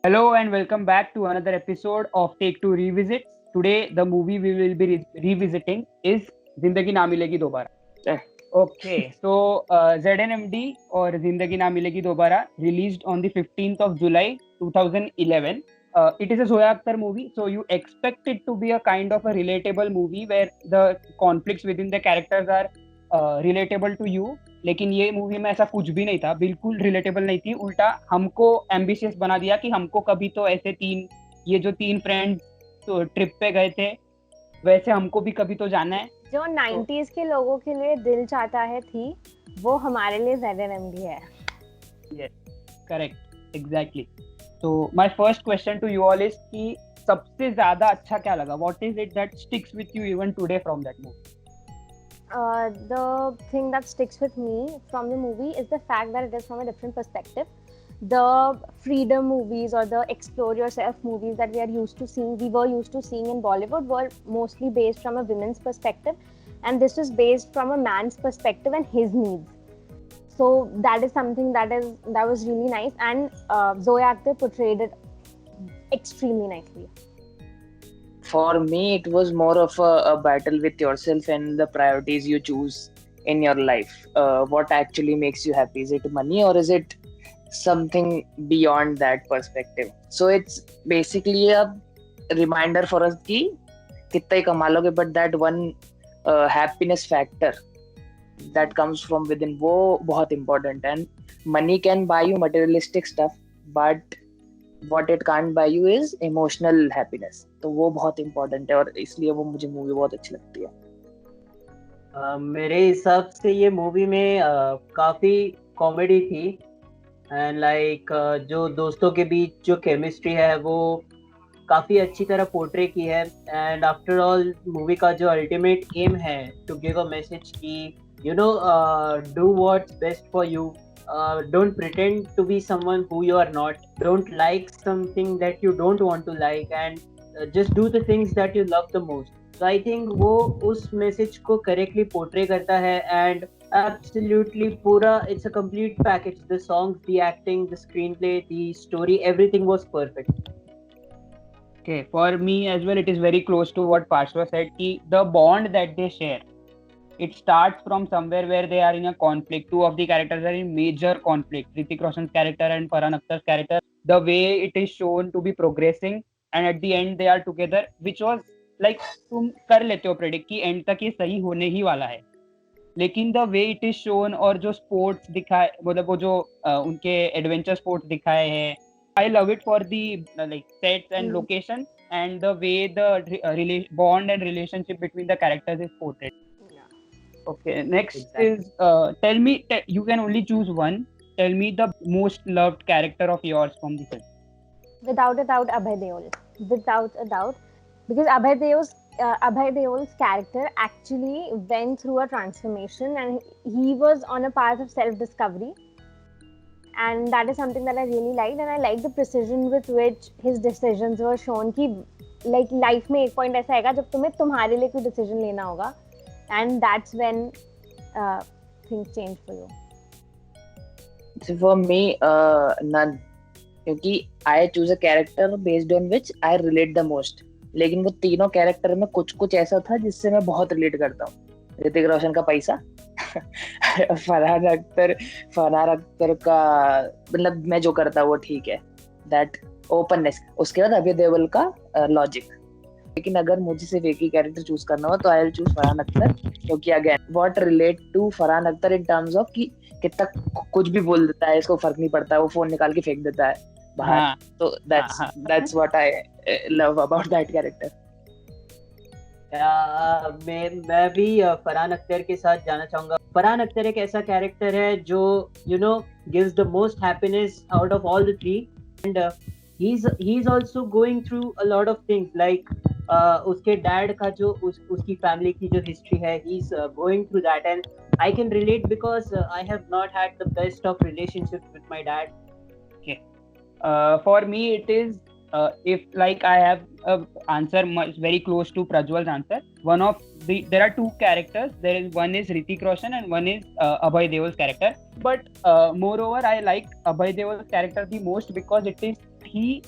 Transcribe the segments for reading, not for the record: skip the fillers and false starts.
Hello and welcome back to another episode of Take Two Revisits. Today, the movie we will be revisiting is Zindagi Na Milegi Dobara. Eh, Okay, so ZNMD or Zindagi Na Milegi Dobara released on the 15th of July 2011. It is a Zoya Akhtar movie, so you expect it to be a kind of a relatable movie where the conflicts within the characters are relatable to you. लेकिन ये movie में ऐसा कुछ भी नहीं था, बिल्कुल relatable नहीं थी, उल्टा हमको एम्बिशियस बना दिया कि हमको कभी तो ऐसे ये जो तीन फ्रेंड्स तो ट्रिप पे गए थे वैसे हमको भी कभी तो जाना है. जो 90s के लोगों के लिए दिल चाहता है थी वो हमारे लिए ZNMD है. Yes, correct, exactly. So my first question to you all is कि सबसे ज्यादा अच्छा क्या लगा? What is it that sticks with you even today from that movie? The thing that sticks with me from the movie is the fact that it is from a different perspective. The freedom movies or the explore yourself movies that we were used to seeing in Bollywood were mostly based from a women's perspective, and this was based from a man's perspective and his needs. So that is something that was really nice, and Zoya Akhtar portrayed it extremely nicely. for me, it was more of a battle with yourself and the priorities you choose in your life. What actually makes you happy? Is it money or is it something beyond that perspective? So it's basically a reminder for us कि कितना ही कमा लोगे, but that one happiness factor that comes from within वो बहुत important. And money can buy you materialistic stuff, but what it can't buy you is emotional happiness. तो वो बहुत important है और इसलिए वो मुझे मूवी बहुत अच्छी लगती है. मेरे हिसाब से ये मूवी में काफ़ी कॉमेडी थी एंड लाइक जो दोस्तों के बीच जो केमिस्ट्री है वो काफ़ी अच्छी तरह पोर्ट्रे की है. एंड आफ्टर ऑल मूवी का जो अल्टीमेट एम है टू गिव अ मैसेज कि you know do what's best for you. Don't pretend to be someone who you are not. Don't like something that you don't want to like, and just do the things that you love the most. So I think वो उस message को correctly portray करता है, and absolutely पूरा it's a complete package. The songs, the acting, the screenplay, the story, everything was perfect. Okay, for me as well, it is very close to what Parshva said. Ki the bond that they share, it starts from somewhere where they are in a conflict. Two of the characters are in major conflict. Hrithik Roshan's character and Farhan Akhtar's character. The way it is shown to be progressing, and at the end they are together, which was like तुम कर लेते हो predict कि end तक ये सही होने ही वाला है. लेकिन the way it is shown और जो sports दिखाए, मतलब वो जो उनके adventure sports दिखाए हैं, I love it for the like sets and locations and the way the bond and relationship between the characters is portrayed. Okay, next Exactly. is tell me, you can only choose one. Tell me the most loved character of yours from the film. Without a doubt, Abhay Deol. Without a doubt, because Abhay Deol's character actually went through a transformation, and he was on a path of self-discovery, and that is something that I really liked. And I like the precision with which his decisions were shown. कि like life में एक point ऐसा आएगा जब तुम्हें तुम्हारे लिए कोई decision लेना होगा, and that's when things change for you. So for me, none. क्योंकि I choose a character based on which I relate the most. लेकिन वो तीनों कैरेक्टर में कुछ कुछ ऐसा था जिससे मैं बहुत रिलेट करता हूँ. ऋतिक रोशन का पैसा, फरहान अख्तर का मतलब मैं जो करता वो ठीक है, दैट ओपननेस. उसके बाद अभय देओल का लॉजिक. लेकिन अगर मुझे सिर्फ एक ही कैरेक्टर चूज करना हो तो I will choose Farhan Akhtar, क्योंकि again what relate to Farhan Akhtar in terms of कि कितना कुछ भी बोल देता है, इसको फर्क नहीं पड़ता है, वो फोन निकाल के फेंक देता है बाहर. तो that's what I love about that character. मैं भी फरहान अख्तर के साथ जाना चाहूँगा. फरहान अख्तर एक ऐसा कैरेक्टर है जो you know gives the most happiness out of all the three. And he is also going through a lot of things like उसके डैड का जो उसकी फैमिली की जो हिस्ट्री है, he is going through that, and I can relate because I have not had the best of relationships with my dad. Okay, for me it is if like I have a answer very close to Prajwal's answer. There are two characters. There is one is Hrithik Roshan and one is Abhay Deol's character. But moreover, I like Abhay Deol's character the most because he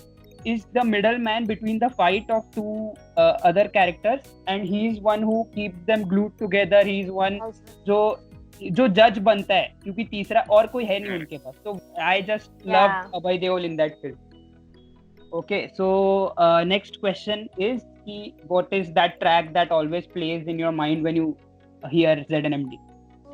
is the middleman between the fight of two other characters, and he is one who keeps them glued together. He is one जो जज बनता है, क्योंकि तीसरा और कोई है नहीं उनके पास. So I just loved Abhay Deol in that film. Okay, so next question is what is that track that always plays in your mind when you hear ZNMD?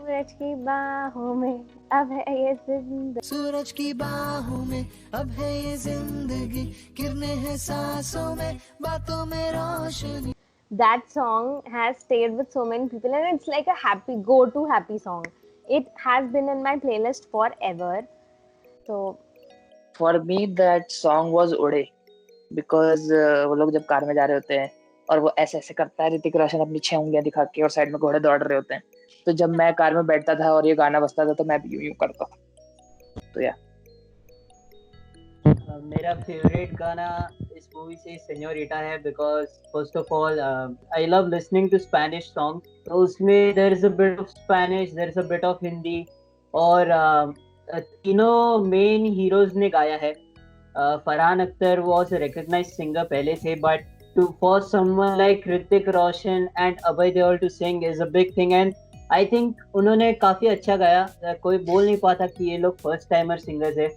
सूरज की बाहों में अब है ये जिंदगी, सूरज की बाहों में अब है ये जिंदगी, किरणें हैं सांसों में, बातों में रोशनी. That song has stayed with so many people, and it's like a happy go-to happy song. It has been in my playlist forever. So for me that song was उड़े, because वो लोग जब कार में जा रहे होते हैं और वो ऐसे ऐसे करता है ऋतिक रोशन अपनी 6 उंगलियां दिखा के, और साइड में घोड़े दौड़ रहे होते हैं. तो जब मैं कार में बैठता था और ये गाना बजता था तो मैं भी यूं करता. तो या मेरा फेवरेट गाना इस मूवी से सेñorita है, because first of all I love listening to Spanish song. तो उसमें there is a bit of Spanish, there is a bit of Hindi, और तीनों मेन हीरोज ने गाया है. Farhan Akhtar was a recognised singer पहले थे, but to for someone like Hrithik Roshan and Abhay Deol to sing is a big thing, and I think उन्होंने काफी अच्छा गाया. कोई बोल नहीं पाता कि ये लोग फर्स्ट टाइमर सिंगर्स है.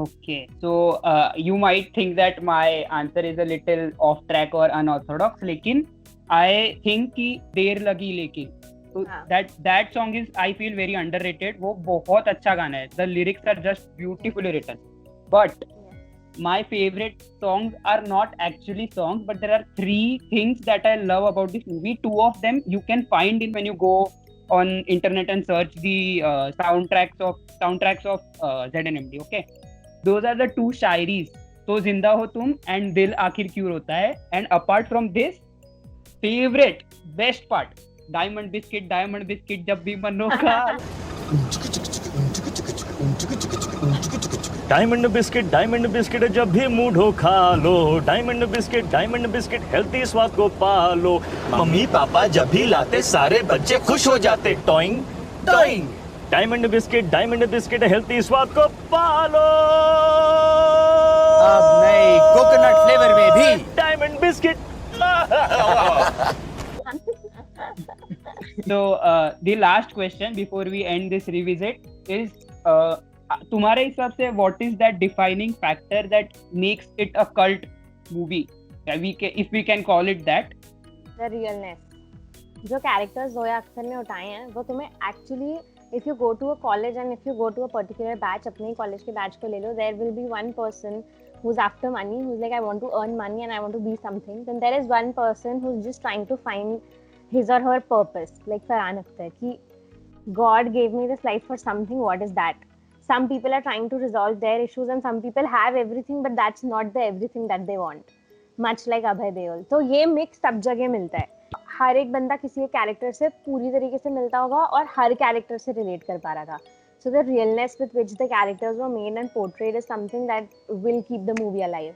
Okay, so you might think that my answer is a little off track or unorthodox, लेकिन I think कि देर लगी लेकिन, so that song is, I feel, very underrated. वो बहुत अच्छा गाना है. The lyrics are just beautifully written. But my favorite songs are not actually songs, but there are 3 things that I love about this movie. 2 of them you can find in when you go on internet and search the soundtracks of ZNMD. Okay, those are the 2 shayaris, तो जिंदा हो तुम and दिल आखिर क्यों रोता है. And apart from this, favorite best part, diamond biscuit जब भी मनो खा. डायमंड बिस्किट जब भी मूड खा लो. डायमंड बिस्किट हेल्थी स्वाद को पालो. मम्मी पापा जब भी लाते सारे बच्चे खुश हो जाते. Toing toing. Diamond biscuit healthy स्वाद को पालो. अब नए कोकोनट फ्लेवर में भी diamond biscuit. So the last question before we end this revisit is, तुम्हारे हिसाब से what is that defining factor that makes it a cult movie? If we can call it that. The realness. जो characters Zoya Akhtar ने उठाए हैं वो तुम्हें actually, if you go to a college and if you go to a particular batch, अपने college के batch को ले लो, there will be one person who's after money, who's like, I want to earn money and I want to be something. Then there is one person who's just trying to find his or her purpose, like Farhan Akhtar, ki God gave me this life for something. What is that? Some people are trying to resolve their issues and some people have everything, but that's not the everything that they want. Much like Abhay Deol. तो ये mix सब जगह मिलता है. हर एक बंदा किसी एक कैरेक्टर से पूरी तरीके से मिलता होगा और हर कैरेक्टर से रिलेट कर पा रहा था. So the realness with which the characters were made and portrayed is something that will keep the movie alive.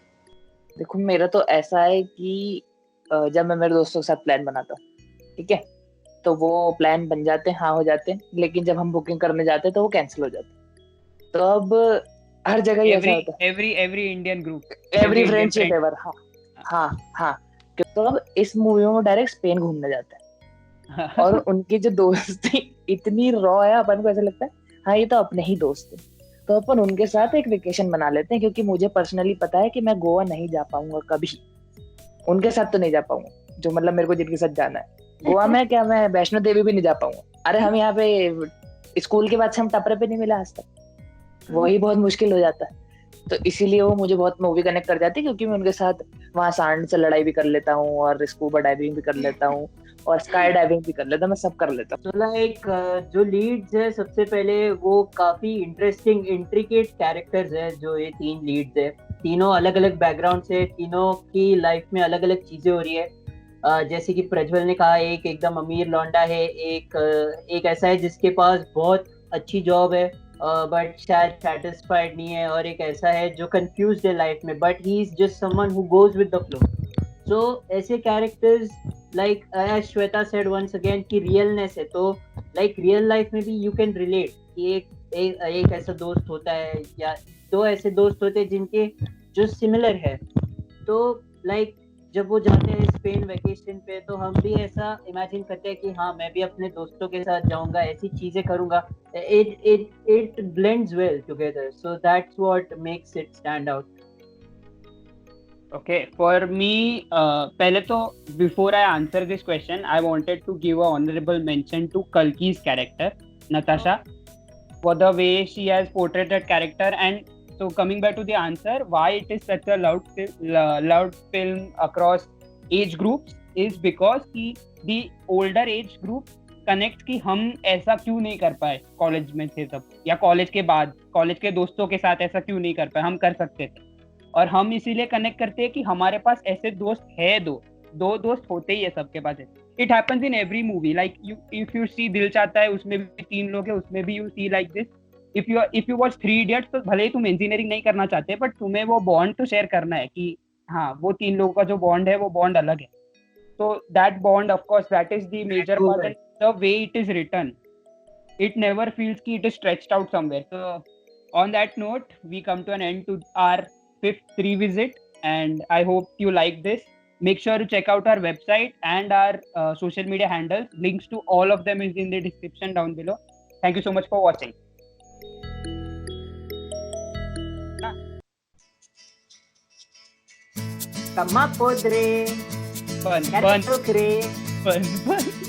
देखो मेरा तो ऐसा है कि जब मैं मेरे दोस्तों के साथ प्लान बनाता हूँ, ठीक है, तो वो प्लान बन जाते हैं, हाँ हो जाते हैं, लेकिन जब हम बुकिंग करने जाते हैं तो वो कैंसिल हो जाते हैं. तो अब हर जगह ऐसा होता है. every Indian group, every friendship ever. हाँ. तो अब इस मूवी में वो डायरेक्ट स्पेन घूमने जाता है और उनकी जो दोस्ती इतनी रॉ है, अपन को ऐसा लगता है हाँ ये तो अपने ही दोस्त है. तो अपन उनके साथ एक वेकेशन बना लेते हैं, क्योंकि मुझे पर्सनली पता है कि मैं गोवा नहीं जा पाऊंगा कभी. उनके साथ तो नहीं जा पाऊंगा, जो मतलब मेरे को जिनके साथ जाना है. गोवा में क्या, मैं वैष्णो देवी भी नहीं जा पाऊंगा. अरे हम यहाँ पे स्कूल के बाद से हम टपरे पे नहीं मिला आज तक, वही बहुत मुश्किल हो जाता है. तो इसीलिए वो मुझे बहुत मूवी कनेक्ट कर जाती है, क्योंकि मैं उनके साथ वहाँ सांड से लड़ाई भी कर लेता हूँ और स्कूबा डाइविंग भी कर लेता हूँ और स्काई डाइविंग भी कर लेता हूँ. मैं सब कर लेता हूँ. तो लाइक जो लीड्स है, सबसे पहले वो काफी इंटरेस्टिंग इंट्रिकेट कैरेक्टर्स है. जो ये 3 लीड्स है, तीनों अलग अलग बैकग्राउंड से, तीनों की लाइफ में अलग अलग चीजें हो रही है. जैसे कि प्रज्वल ने कहा, एक एकदम अमीर लौंडा है, एक ऐसा है जिसके पास बहुत अच्छी जॉब है बट शायद सैटिस्फाइड नहीं है, और एक ऐसा है जो कंफ्यूज्ड है लाइफ में, but he is just someone who goes with the flow. So ऐसे characters, like as Shweta said once again, की रियलनेस है. तो लाइक रियल लाइफ में भी यू कैन रिलेट कि एक ऐसा दोस्त होता है या दो ऐसे दोस्त होते हैं जिनके जो सिमिलर है। तो लाइक जब वो जाते हैं स्पेन वेकेशन पे तो हम भी ऐसा इमेजिन करते हैं कि हाँ मैं भी अपने दोस्तों के साथ जाऊंगा, ऐसी चीजें करूंगा। It blends well together, so that's what makes it stand out. Okay, for me, पहले तो before I answer this question, I wanted to give a honorable mention to Kalki's character, Natasha, for the way she has portrayed that character. And so coming back to the answer, why it is such a loud film across age groups is because the older age group connect कि हम ऐसा क्यों नहीं कर पाए college में थे तब, या कॉलेज के बाद कॉलेज के दोस्तों के साथ ऐसा क्यों नहीं कर पाए, हम कर सकते थे। और हम इसीलिए कनेक्ट करते हैं कि हमारे पास ऐसे दोस्त है, दो दोस्त होते ही है सबके पास। It happens in every movie, like if you see Dil Chahta है, उसमें भी 3 लोग हैं, उसमें भी you see like this. If you watch 3 idiots, तो भले ही तुम इंजीनियरिंग नहीं करना चाहते, बट तुम्हें वो बॉन्ड तो शेयर करना है कि हाँ वो 3 लोगों का जो बॉन्ड है वो बॉन्ड अलग है। तो that bond of course that is the major part, and the way it is written, it never feels कि it is stretched out somewhere. So on that note, we come to an end to our 5th revisit, and I hope you like this. Make sure to check out our website and our social media handles. Links to all of them is in the description down below. Thank you so much for watching. Kama podre, Fun. fun. Fun.